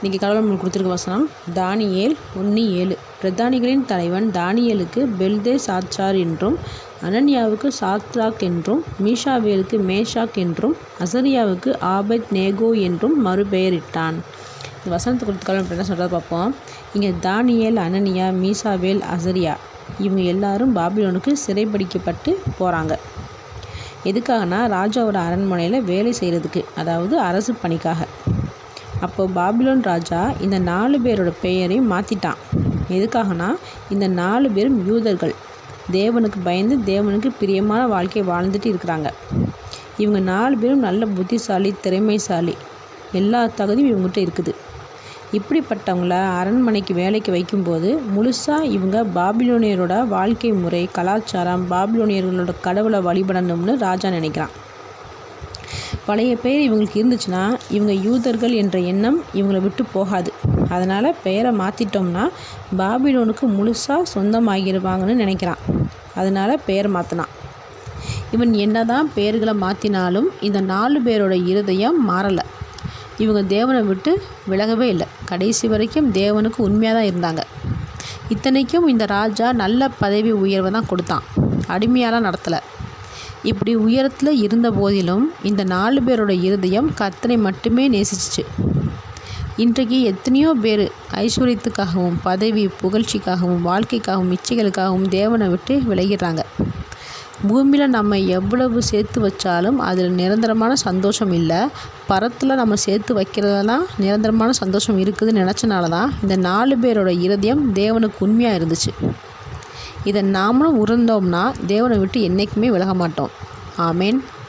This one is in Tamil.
இன்றைக்கி கடவுள் நம்மளுக்கு கொடுத்துருக்க வசனம் தானியேல் 1:7. பிரதானிகளின் தலைவன் தானியேலுக்கு பெல்தேசாத்சார் என்றும், அனனியாவுக்கு சாத்ராக் என்றும், மீஷாவேலுக்கு மேஷாக் என்றும், அசரியாவுக்கு ஆபேத் நேகோ என்றும் மறுபெயரிட்டான். இந்த வசனத்தை கொடுத்து கடவுள் என்ன சொல்கிறத பார்ப்போம். இங்கே தானியேல், அனனியா, மீஷாவேல், அசரியா இவங்க எல்லாரும் பாபிலோனுக்கு சிறைப்பிடிக்கப்பட்டு போகிறாங்க. எதுக்காகனா ராஜாவோட அரண்மனையில் வேலை செய்கிறதுக்கு, அதாவது அரசு பணிக்காக. அப்போ பாபிலோன் ராஜா இந்த 4 பேரோட பெயரையும் மாற்றிட்டான். எதுக்காகனா இந்த 4 பேரும் யூதர்கள், தேவனுக்கு பயந்து தேவனுக்கு பிரியமான வாழ்க்கையை வாழ்ந்துட்டு இருக்கிறாங்க. இவங்க 4 பேரும் நல்ல புத்திசாலி, திறமைசாலி, எல்லா தகுதியும் இவங்ககிட்ட இருக்குது. இப்படிப்பட்டவங்கள அரண்மனைக்கு வேலைக்கு வைக்கும்போது முழுசாக இவங்க பாபிலோனியரோட வாழ்க்கை முறை, கலாச்சாரம், பாபிலோனியர்களோட கடவுளை வழிபடணும்னு ராஜா நினைக்கிறான். பழைய பெயர் இவங்களுக்கு இருந்துச்சுன்னா இவங்க யூதர்கள் என்ற எண்ணம் இவங்களை விட்டு போகாது. அதனால் பெயரை மாற்றிட்டோம்னா பாபிலோனுக்கு முழுசாக சொந்தமாகிடுவாங்கன்னு நினைக்கிறான். அதனால் பெயர் மாற்றினான். இவன் என்ன தான் பெயர்களை மாற்றினாலும் இந்த 4 பேரோட இருதயம் மாறலை. இவங்க தேவனை விட்டு விலகவே இல்லை. கடைசி வரைக்கும் தேவனுக்கு உண்மையாக தான் இருந்தாங்க. இத்தனைக்கும் இந்த ராஜா நல்ல பதவி உயர்வை தான் கொடுத்தான், அடிமையாலாம் நடத்தலை. இப்படி உயரத்தில் இருந்த போதிலும் இந்த 4 பேரோட இருதயம் கர்த்தரை மட்டுமே நேசிச்சிச்சு. இன்றைக்கு எத்தனையோ பேர் ஐஸ்வர்யத்துக்காகவும், பதவி புகழ்ச்சிக்காகவும், வாழ்க்கைக்காகவும், இச்சைகளுக்காகவும் தேவனை விட்டு விலகிடுறாங்க. பூமியில் நம்ம எவ்வளவு சேர்த்து வச்சாலும் அதில் நிரந்தரமான சந்தோஷம் இல்லை. பரத்தில் நம்ம சேர்த்து வைக்கிறதெல்லாம் நிரந்தரமான சந்தோஷம் இருக்குதுன்னு நினச்சனால தான் இந்த 4 பேரோட இருதயம் தேவனுக்கு உண்மையாக இருந்துச்சு. இதை நாமளும் உணர்ந்தோம்னா தேவனை விட்டு என்றைக்குமே விலக மாட்டோம். ஆமேன்.